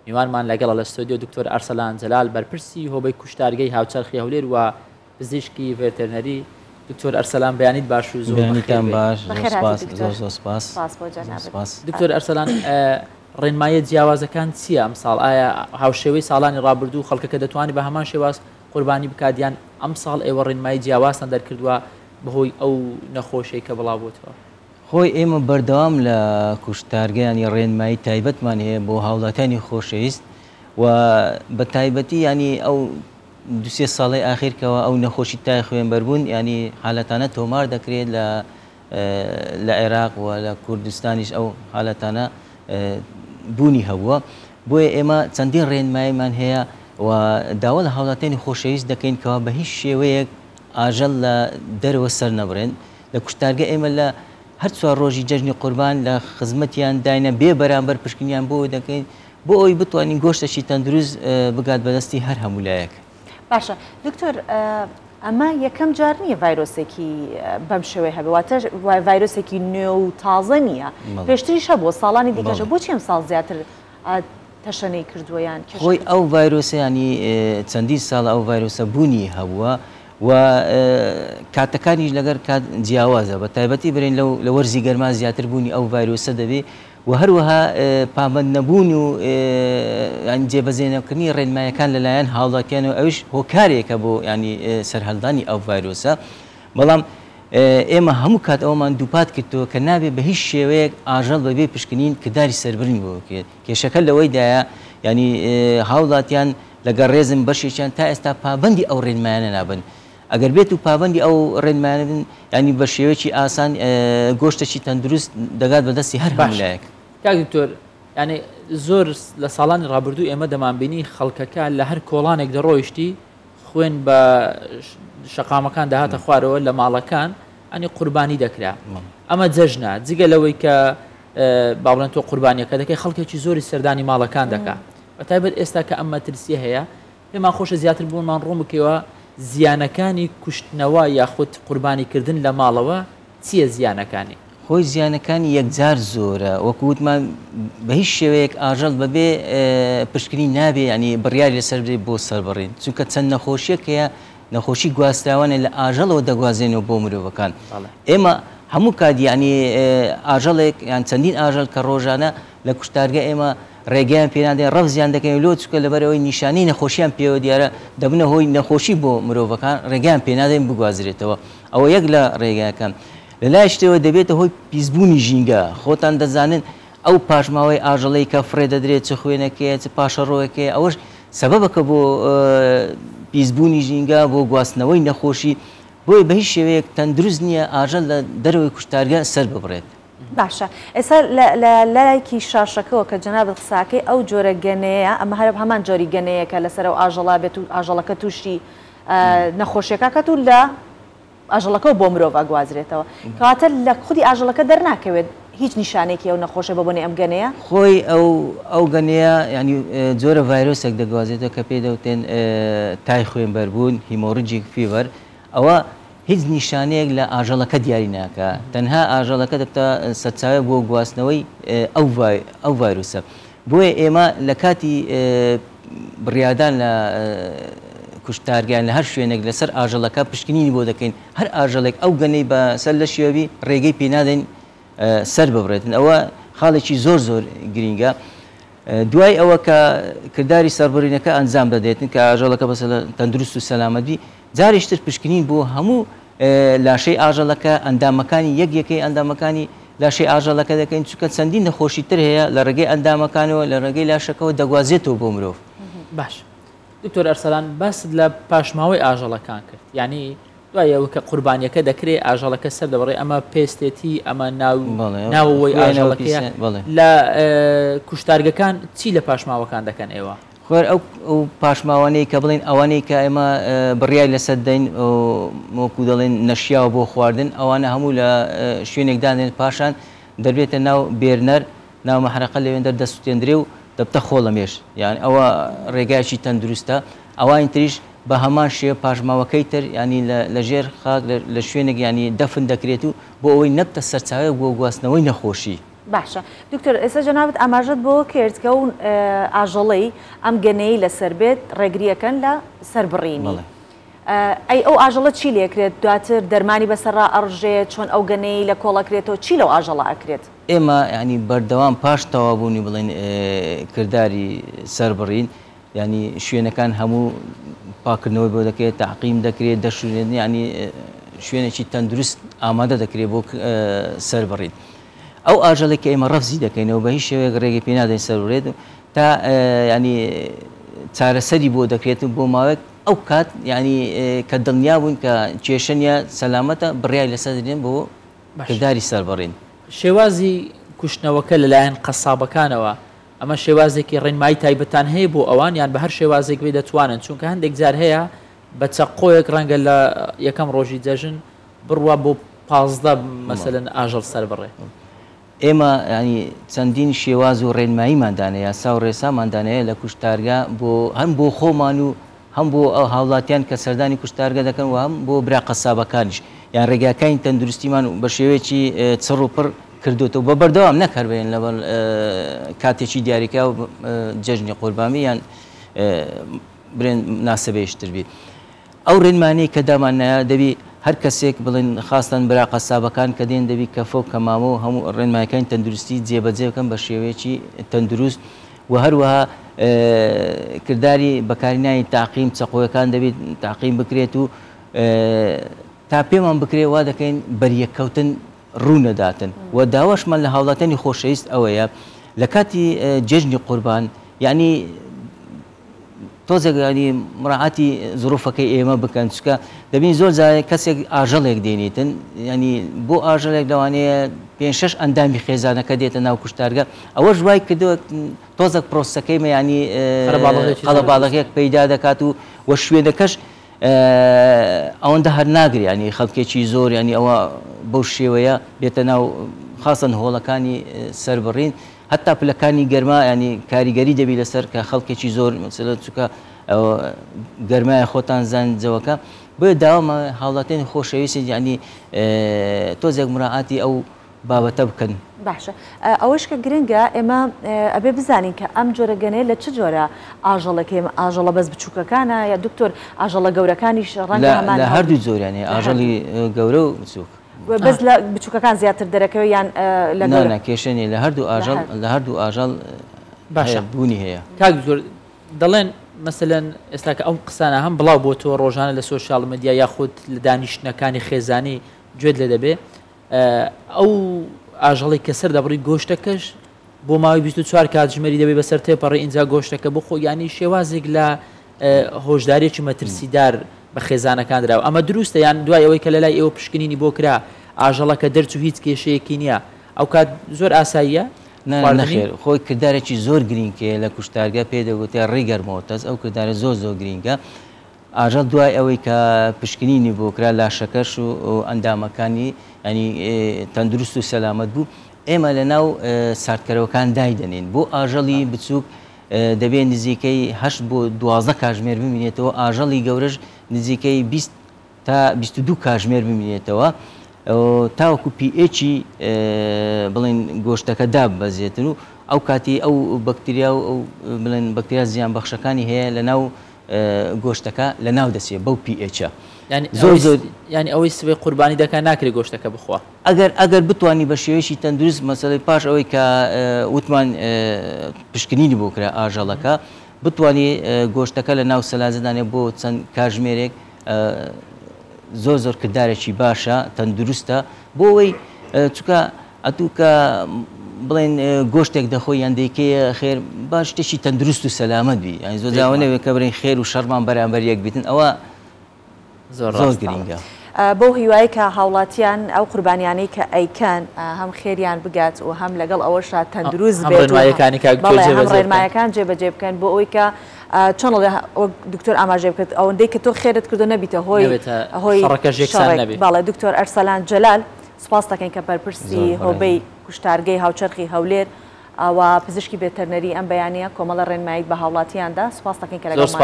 میوانمان لەگەڵ لە ستۆدیۆ دکتۆر ئەرسەلان جەلال بەرپرسی هۆبەی کوشتارگەی هاوچەرخی هەولێر و پزیشکی ڤێتەرنەری. دکتۆر ئەرسەلان بەیانیت باش و زۆرتان باش. دکتۆر ئەرسەلان ڕێنمایە جیاوازەکان چییە ئەم ساڵ؟ ئایا هاوشێوەی ساڵانی ڕابردوو خەڵکەکە دەتوانێت بە هەمان شێواز قوربانی بکاتیان ئەم ساڵ ئێوە ڕێنمایی جیاوازتان دەرکردووە بەهۆی ئەو نەخۆشیی کە بڵاو بووتەوە؟ خۆی ئێمە بەردەوام لە کوشتارگەیانی ڕێنمایی تایبەتمان هەیە بۆ هاوڵاتیانی خۆشەویست و بە تایبەتی ینی ئەو دوسێ ساڵی ئاخیرکەوە ئەو نەخۆشی تای خوێنبەربوون ینی حالەتانە تۆمار دەکرێت لە عێراق و لە کوردستانیش ئەو حالەتانە بوونی هەبووە. بۆیە ئێمە چەندین ڕێنماییمان هەیە و داوا لە هاوڵاتیانی خۆشەویست دەکەین کەوا بە هیچ شێوەیەک ئاژەڵ لە دەرەوە سەر نەبڕێن. لە کوشتارگە ئێمە لە هەر چوار ڕۆژی جەژنی قوربان لە خزمەتیان داینە بێ بەرامبەر پشکنیان بۆ دەکەین بۆ ئەوی بتوانین گۆشتەشی تەندروست بگات بەدەستی هەر هەمولایەک. باشە دکتۆر، ئەمە یەکەم جار نییە ڤایرۆسێکی بەم شێوەیە هەبێتە ڤایرۆسێکی نوێ و تازە نییە، پێشتریشە بۆ ساڵانی دیکەشە. بۆچی ئەم ساڵ زیاتر تەشەنەی کردووەیان؟ خۆی ئەو ڤایرۆسە ینی چەندی ساڵ ئەو ڤایرۆسە بوونی هەبووە و کاتەکانیش لەگەر کات جیاوازە، بە تایبەتی برێن لە وەرزی گەرما زیاتر بوونی ئەو ڤایرۆسە دەبێت و هەروەها پامەند نەبوون و جێبەجێنەکردنی ڕێنمایەکان لەلایەن هاوڵاتیانەوە ئەوش هۆکارێکە بۆ ینی سەرهەڵدانی ئەو ڤایرۆسە. بەڵام ئێمە هەموو کات ئەومان دووپات کردەوە کە نابێت بە هیچ شێوەیەک ئاژەڵ بەبێ پشکنین کداری سەربرنی بۆ بکرێت. کێشەکە لەوەیدایە ینی هاوڵاتیان لەگەڵ ڕێزم بەشێکیان تا ئێستا پابەندی ئەو ڕێنمایانە نابن. ئەگەر بێت و پابەندی ئەو ڕێنمایانە بن ینی بە شێوەیەکی ئاسان گۆشتێکی تەندروست دەگات بەدەستی هەر هەمولایەک. کاک دکتۆر، ینی زۆر لە ساڵانی ڕابردوو ئێمە دەمانبینی خەڵکەکە لە هەر کۆڵانێک دەڕۆیشتی خوێن بە شەقامەکان داهاتە خوارەوە لە ماڵەکان ئەنی قوربانی دەکرا. ئەمە جەژنە جگە لەوەی کە باڵێن تۆ قوربانیەکە دەکەی خەڵکێکی زۆری سەردانی ماڵەکان دەکات. بەتایبەت ئێستا کە ئەم مەترسیە هەیە پێمان خۆشە زیاتر بوونمان ڕوون بکەوە زیانەکانی کوشتنەوە یاخود قوربانیکردن لە ماڵەوە چییە زیانەکانی؟ خۆی زیانەکانی یەکجار زۆرە، وەکووتمان بە هیچ شێوەیەک ئاژەڵ بەبێ پشکنی نابێ ینی بڕیاری لەسەر بدرێت بۆ سەربڕین، چونکە چەند نەخۆشیەک هەیە نەخۆشی گواستراوانە لە ئاژەڵەوە دەگوازێنەوە بۆ مرۆڤەکان. ئێمە هەموو کات ینی ئاژەڵێک یان چەندین ئاژەڵ کە ڕۆژانە لە کوشتارگە ئێمە ڕێگەیان پێنادێن ڕەفزیان دەکەین لۆ چکە لەبەرەوەی نیشانەی نەخۆشییان پێوە دیارە دەبنە هۆی نەخۆشی بۆ مرۆڤەکان ڕێگەیان پێنادەین بگوازرێتەوە. ئەوە یەک لە ڕێگایەکان. لە لای شتەوە دەبێتە هۆی پیسبوونی ژینگە. خۆتان دەزانن ئەو پاشماوەی ئاژەڵەی کە فڕێ دەدرێت چ خوێنەکەیە چ پاشەڕۆیەکەیە ئەوەش سەبەبەکە بۆ پیسبوونی ژینگە بۆ گواستنەوەی نەخۆشی. بۆی بە هیچ شێوەیەک تەندروست نییە ئاژەڵ لە دەرەوەی کوشتارگە سەر ببڕێت. باشە، ئێستا لە لایەکی شاشەکەەوە کە جەنابەت قساکەی ئەو جۆرە گەنەیە ئەمە هەر هەمان جۆری گەنەیەکە لەسەر ئەو ئاژەڵا بێت و ئاژەڵەکە تووشی نەخۆشیەکەکەت و لە ئاژەڵەکە بۆ مرۆڤ ئەگوازرێتەوە، کەواتە لە خودی ئاژەڵەکە دەرناکەوێت هیچ نیشانێکی ئەو نەخۆشە بەبوونی ئەم گەنەیە. خۆی ئەو گەنەیە ینی جۆرە ڤایرۆسێک دەگوازێتەوە کە پێ دەوتێن تای خوێنبەربوون هیمۆڕیجیک فیڤەر. ئەوە هیچ نیشانەیەک لە ئاژەڵەکە دیاری ناکە، تەنها ئاژەڵەکە دەبتە سەرچاوە بۆ گواستنەوەی ئەو ڤایرۆسە. بۆیە ئێمە لە کاتی بڕیادان لە کوشتارگیان لە هەر شوێنێک لەسەر ئاژەڵەکە پشکنینی بۆ دەکەین. هەر ئاژەڵێک ئەو گەنەی بە سەر لە شێوی ڕێگەی پێنادەین سەر ببڕێتن. ئەوە خاڵێکی زۆر زۆر گرینگە. دوای ئەوە کە کردداری سەربڕینەکە ئەنجام دەدێتن کە ئاژەڵەکە بەسە تەندروست و سەلامەتی، جارێشتر پشکنین بۆ هەموو لاشەی ئاژەڵەکە ئەندامەکانی یەکەکەی ئەندامەکانی لاشەی ئاژەڵەکە دەکەین، چونکە چەندین نەخۆشی تر هەیە لە ڕێگەی ئەندامەکانەوە لە ڕێگەی لاشەکەەوە دەگوازێتەوە بۆ مرۆڤ. باش دکتۆر ئەرسەلان باست لە پاشماوەی ئاژەڵەکان کرد، ینی دوایەوە کە قوربانیەکە دەکرێت ئاژەڵەکە سەر دەبڕێ ئەمە پێستێتی ئەمە ناوەوەی ئاژەڵەکەیە. لە کوشتارگەکان چی لە پاشماوەکان دەکەن ئێوە؟ خۆر ئەو پاشماوانەی کە بڵین ئەوانەی کە ئێمە بڕیای لەسەر دەین وەکو دەڵێن نەشیاوە بۆ خواردن، ئەوانە هەموو لە شوێنێکدانێن پاشان دەبێتە ناو بێرنەر ناو مەحرەقە لەوێن دەرسووتێنرێ و دەبتە خۆڵەمێش. یان ئەوە ڕێگایکی تەندروستە. ئەوان تریش بە هەمان شێوە پاشماوەکەی تر ینی لە ژێر خاک لە شوێنێک ینی دەفن دەکرێت و بۆ ئەوەی نەبتە سەرچاوی بۆ گواستنەوەی نەخۆشی. باشە دکتۆر ئێستا جەنابەت ئاماژەت بۆ کرد کە ئەو ئاژەڵەی ئەم گەنەی لەسەر بێت ڕێگریەکەن لە سەربڕینی ئەی ئەو ئاژەڵە چی لێکرێت دواتر دەرمانی بەسەرڕا ئەڕژێت چۆن ئەو گەنەی لە کۆڵەکرێتەوە چی لەو ئاژەڵە ئەکرێت ئێمە ینی بەردەوام پاش تەوابوونی بڵێن کردداری سەربڕین ینی شوێنەکان هەموو پاکردنەوەی بۆ دەکرێت تاقیم دەکرێت دەشوێنی ینی شوێنێکی تەندروست ئامادە دەکرێت بۆ سەربڕین ئەو ئاژەڵێک کە ئێمە ڕەفزی دەکەینەوە بە هیچ شێوەیەک ڕێگەی پێ نادەین سەرورێت تا ینی چارەسەری بۆ دەکرێت بۆ ماوەیەک ئەو کات ینی کە دڵنیا بوون کە کێشەنە سەلامەتە بڕیای لەسەر دێن بۆ کردداری سەربڕین شێوازی کوشتنەوەکە لەلایەن قەسابەکانەوە ئەمە شێوازێکی ڕێنمایی تایبەتان هەیە بۆ ئەوان یان بە هەر شێوازێک بێ دەتوانن چونکە هەندێک جار هەیە بە چەقۆیەک ڕەنگە لە یەکەم ڕۆژی جەژن بڕوە بۆ 15 مەسەلەن ئاژەڵ سەربڕێ ئێمە ینی چەندین شێواز و ڕێنماییماندانەیە یاسا و ڕێساماندانەیە لە کوشتارگا بۆ هەم بۆ خۆمان و هەم بۆ ئەو هاوڵاتیان کە سەردانی کوشتارگە دەکەن و هەم بۆ برا قەسابەکانیش یان ڕێگاکانی تەندروستیمان بە شێوەیەکی چڕ و پڕ کردوتەوە بە بەردەوام نەکەڕبێن لەبەر کاتێکی دیاریکە و جەژنی قوربانی یان برێن ناسەبێشتر بێت ئەو ڕێنمانەی کە دامانایە دەبی هەر کەسێک بڵێن خاستان برا قەسابەکان کە دێن دەبی کەفە و کەمامە و هەموو ڕێنمایەکانی تەندروستی جێبەجێ بکەن بە شێوەیەکی تەندروست و هەروەها کردداری بەکارینانی تاقیم چەقۆیەکان دەبێت تاقیم بکرێت و تا پێمان بکرێت وا دەکەین بەریەکەوتن ڕوونەداتن و داواشمان لە هاوڵاتانی خۆشەویست ئەوەیە لە کاتی جێژنی قوربان یعنی تۆزێک ینی مڕعاتی زروفەکەی ئێمە بکەن چکە دەبین زۆر جارێک کەسێک ئاژەڵێک دێنیتن ینی بۆ ئاژەڵێک لەوانەیە 5-6 ئەندامی خێزانەکە دێتە ناو کوشتارگە ئەوە ژوای کردووە تۆزێک پرۆسەکەیمە ینی قەڵەباڵغێک پەیدا دەکات و وە شوێنەکەش ئەوەندە هەر ناگری ینی خەڵکێکی زۆر ینی ئەوە بەو شێوەیە بێتە ناو خاصن هۆڵەکانی سەربڕین حتا پلەکانی گەرما ینی کاریگەری دەبی لەسەر کە خەڵکێکی زۆر مەسەلەن چونکە گەرمایە خۆتان زانجەوەکە بۆ داوامە هاوڵاتێن خۆشەویستی ینی تۆزێک مراعاتی ئەو بابەتە بکەن باشە ئەوەش کە گرنگە ئێمە ئەبێ بزانین کە ئەم جۆرە گەنەیە لە چ جۆرە ئاژەڵەکە ئێمە ئاژەڵە بەس بچووکەکانە یا دکتۆر ئاژەڵە گەورەکانیش ڕەنگە هەمان لە هەردوو زۆریانێ ئاژەڵی گەورە و بچووک بەس لە بچووکەکان زیاتر دەرەکەوە یان لە کێشێنێ لە هەردوو ئاژەڵ باشە بوونی هەیە کاک زۆر دەڵێن مەسەلەن ئێستا کە ئەو قسانە هەم بڵاو بۆ تۆ ڕۆژانە لە سۆشیال مدیا یاخود لە دانیشتنەکانی خێزانی گوێت لێ دەبێ ئەو ئاژەڵی کە سەر دەبڕی گۆشتەکەش بۆ ماوەی 24 کاتژمێری دەبێت بەسەر تێپەڕی ئینجا گۆشتەکە بخۆ ینی شێوازێک لە هۆشدارێکی مەترسیدار بە خێزانەکان درراوە ئەمە دروستە یان دوای ئەوەی کە لە لای ئێوە پشکنینی بۆ کرا ئاژەڵەکە دەرچوو هیچ کێشەیەکی نییە ئەو کات زۆر ئاساییە نەخێر خۆی کردارێکی زۆر گرینگکەیە لە کوشتارگە پێدەگوتێ ڕیگەرمەوەتەس ئەو کردارە زۆر گرینگە ئاژەڵ دوای ئەوەی کە پشکنینی بۆ کرا لاشەکەش و ئەندامەکانی ینی تەندروست و سەلامەت بوو ئێمە لە ناو ساردکەرەوەکان دایدەنین بۆ ئاژەڵی بچووک دەبێت نزیکەی 8 بۆ 12 کاتژمێر ببینێتەوە ئاژەڵی گەورەش نزیکەی 20 تا 22 کاتژمێر ببینێتەوە تاوەکو پیئێکی بڵێن گۆشتەکە دابەزێتن و ئەو کاتی ئەو بەکتریا و بڵێن بەکتریا زیان بەخشەکانی هەیە لە ناو گۆشتەکە لە ناو دەسێت بەو پیئێچە زۆر ینی ئەوەی سبەی قوربانی دەکات ناکرێت گۆشتەکە بخوا ئەگەر بتوانانی بە شێوەیەکی تەندروست مەسەڵی پاش ئەوەی کە وتمان پشکنینی بۆ کرا ئاژەڵەکە بتوانانی گۆشتەکە لە ناو سەلازدانێ بۆ چەند کاتژمێرێک زۆر کردارێکی باشە تەندروستە بۆ ئەوەی چکە ئەتوو کە بڵێن گۆشتێک دەخۆی یاندەیکەیە خێر باش شتێکی تەندروست و سەلامەت بی ینی زۆر جاوانەوێت کە بڕین خێر و شەڕمان بەرامبەر یەک بیتن ئەوە زۆر گرینگە بۆ هیوایی کە هاوڵاتیان ئەو قوربانیانەی کە ئەیکەن هەم خێریان بگات و هەم لەگەڵ ئەوەشا تەندروست بێت ڕێنمایەکان جێبەجێ بکەن بۆ ئەوەی کە چۆن دکتۆر ئاماژێ بکەێت ئەوەندەی کە تۆ خێرت کردو نەبیتە هۆی باڵێ دکتۆر ئەرسەلان جەلال سپاس دەکەین کە بەرپرسی هۆبەی کوشتارگەی هاوچەرخی هەولێر ئەوە پزیشکی بێتەرنەری ئەم بەیانە کۆمەڵە ڕێنمایی بە هاوڵاتیاندا سپاس دەکەین کە لەگەڵمان